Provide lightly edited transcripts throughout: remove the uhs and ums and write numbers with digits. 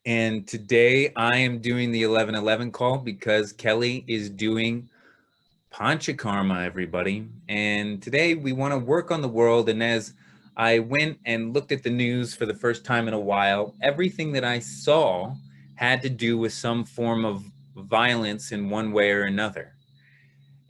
And today I am doing the 11:11 call because Kelly is doing Panchakarma, everybody. And today we want to work on the world. And as I went and looked at the news for the first time in a while, everything that I saw had to do with some form of violence in one way or another.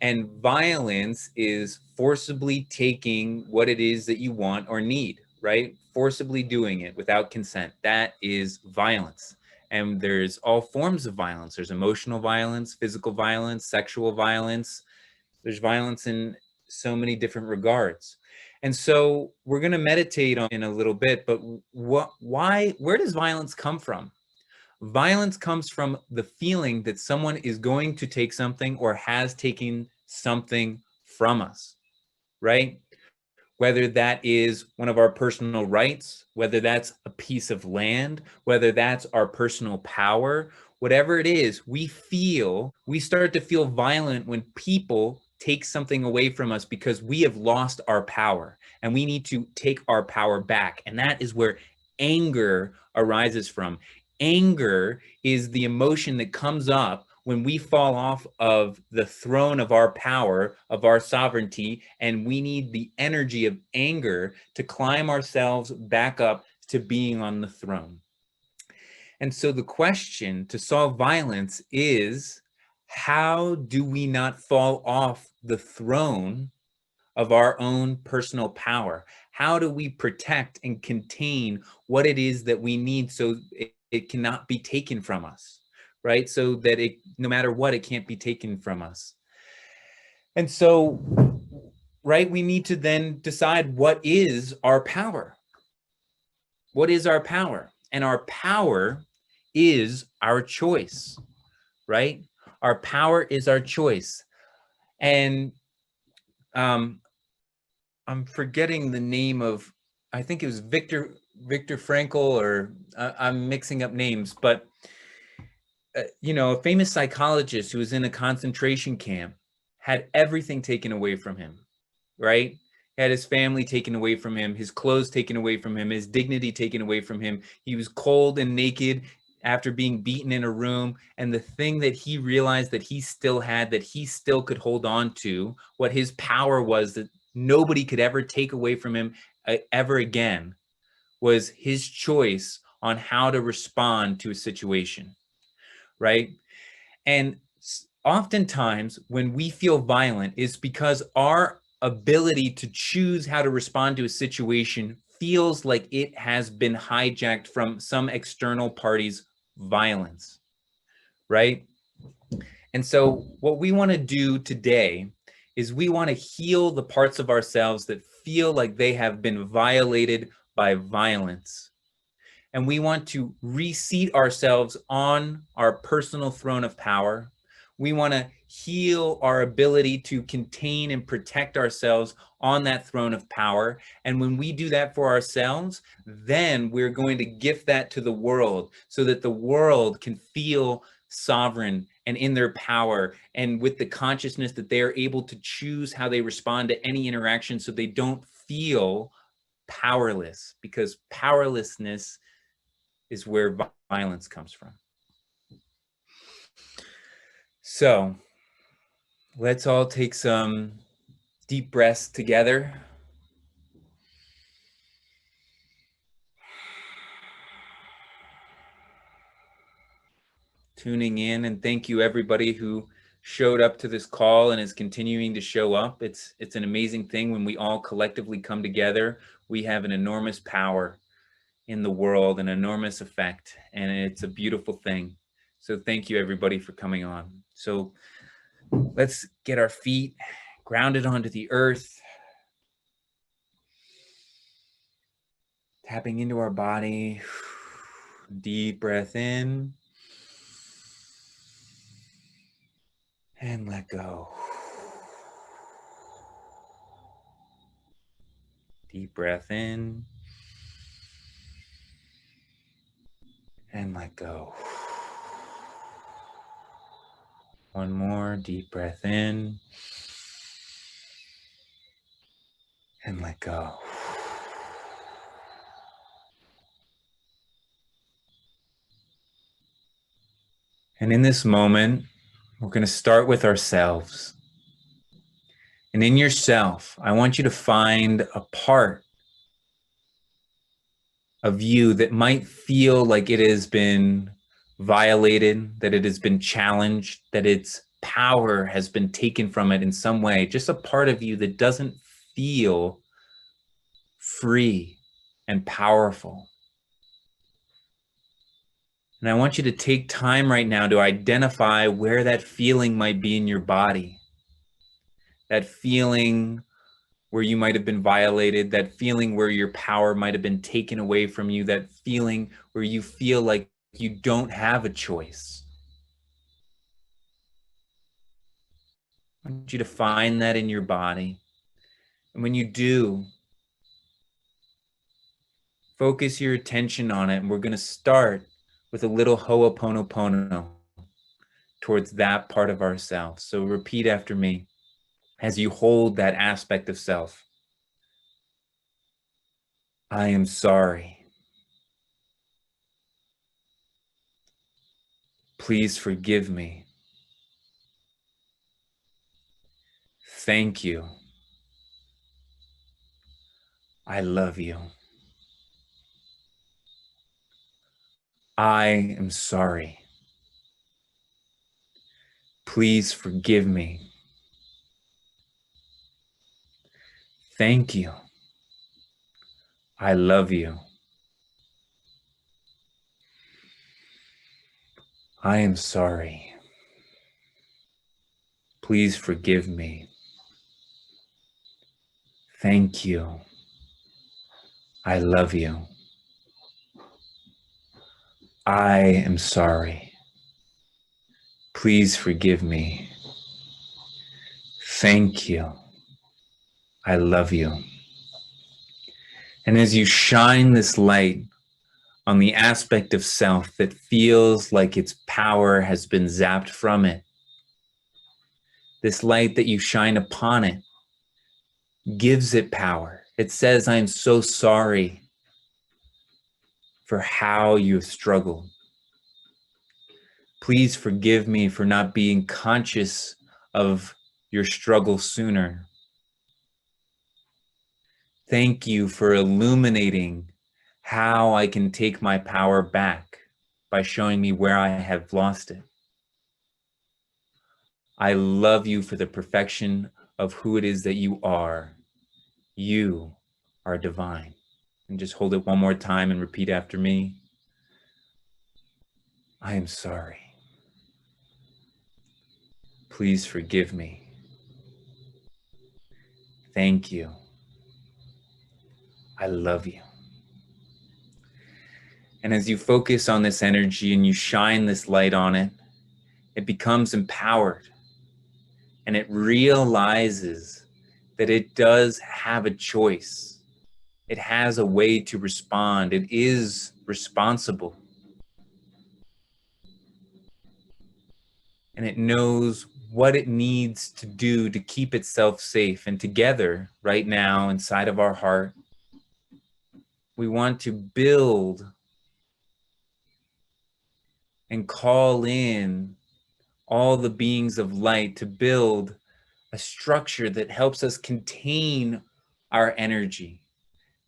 And violence is forcibly taking what it is that you want or need, right? Forcibly doing it without consent. That is violence. And there's all forms of violence. There's emotional violence, physical violence, sexual violence. There's violence in so many different regards. And so we're going to meditate on in a little bit, but where does violence come from? Violence comes from the feeling that someone is going to take something or has taken something from us, right? Whether that is one of our personal rights, whether that's a piece of land, whether that's our personal power, whatever it is, we start to feel violent when people take something away from us because we have lost our power and we need to take our power back. And that is where anger arises from. Anger is the emotion that comes up when we fall off of the throne of our power, of our sovereignty, and we need the energy of anger to climb ourselves back up to being on the throne. And so the question to solve violence is, how do we not fall off the throne of our own personal power? How do we protect and contain what it is that we need so it cannot be taken from us, right? So that no matter what, it can't be taken from us. And so, right, we need to then decide what is our power? What is our power? And our power is our choice, right? Our power is our choice. And I'm forgetting the name of, I think it was Viktor Frankl, or I'm mixing up names, but a famous psychologist who was in a concentration camp had everything taken away from him, right? He had his family taken away from him, his clothes taken away from him, his dignity taken away from him. He was cold and naked after being beaten in a room. And the thing that he realized that he still had, that he still could hold on to, what his power was that nobody could ever take away from him ever again, was his choice on how to respond to a situation, right? And oftentimes when we feel violent, it's because our ability to choose how to respond to a situation feels like it has been hijacked from some external party's violence, right? And so what we want to do today is we want to heal the parts of ourselves that feel like they have been violated by violence. And we want to reseat ourselves on our personal throne of power. We want to heal our ability to contain and protect ourselves on that throne of power. And when we do that for ourselves, then we're going to gift that to the world so that the world can feel sovereign and in their power, and with the consciousness that they are able to choose how they respond to any interaction so they don't feel powerless, because powerlessness is where violence comes from. So let's all take some deep breaths together. Tuning in, and thank you everybody who showed up to this call and is continuing to show up. It's an amazing thing when we all collectively come together. We have an enormous power in the world, an enormous effect, and it's a beautiful thing. So thank you everybody for coming on. So let's get our feet grounded onto the earth, tapping into our body. Deep breath in and let go. Deep breath in and let go. One more deep breath in and let go. And in this moment, we're going to start with ourselves. And in yourself, I want you to find a part of you that might feel like it has been violated, that it has been challenged, that its power has been taken from it in some way. Just a part of you that doesn't feel free and powerful. And I want you to take time right now to identify where that feeling might be in your body. That feeling where you might have been violated, that feeling where your power might have been taken away from you, that feeling where you feel like you don't have a choice. I want you to find that in your body. And when you do, focus your attention on it. And we're going to start with a little Ho'oponopono towards that part of ourselves. So repeat after me as you hold that aspect of self. I am sorry. Please forgive me. Thank you. I love you. I am sorry. Please forgive me. Thank you. I love you. I am sorry. Please forgive me. Thank you. I love you. I am sorry. Please forgive me. Thank you. I love you. And as you shine this light on the aspect of self that feels like its power has been zapped from it, this light that you shine upon it gives it power. It says, I am so sorry for how you have struggled. Please forgive me for not being conscious of your struggle sooner. Thank you for illuminating how I can take my power back by showing me where I have lost it. I love you for the perfection of who it is that you are. You are divine. And just hold it one more time and repeat after me. I am sorry. Please forgive me. Thank you. I love you. And as you focus on this energy and you shine this light on it, it becomes empowered and it realizes that it does have a choice. It has a way to respond. It is responsible. And it knows what it needs to do to keep itself safe. And together, right now, inside of our heart, we want to build and call in all the beings of light to build a structure that helps us contain our energy,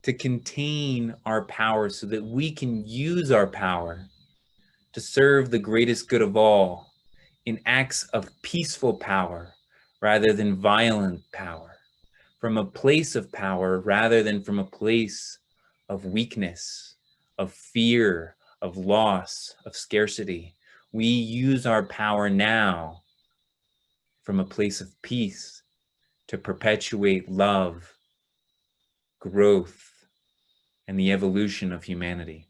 to contain our power so that we can use our power to serve the greatest good of all in acts of peaceful power rather than violent power, from a place of power rather than from a place of weakness, of fear, of loss, of scarcity. We use our power now from a place of peace to perpetuate love, growth, and the evolution of humanity.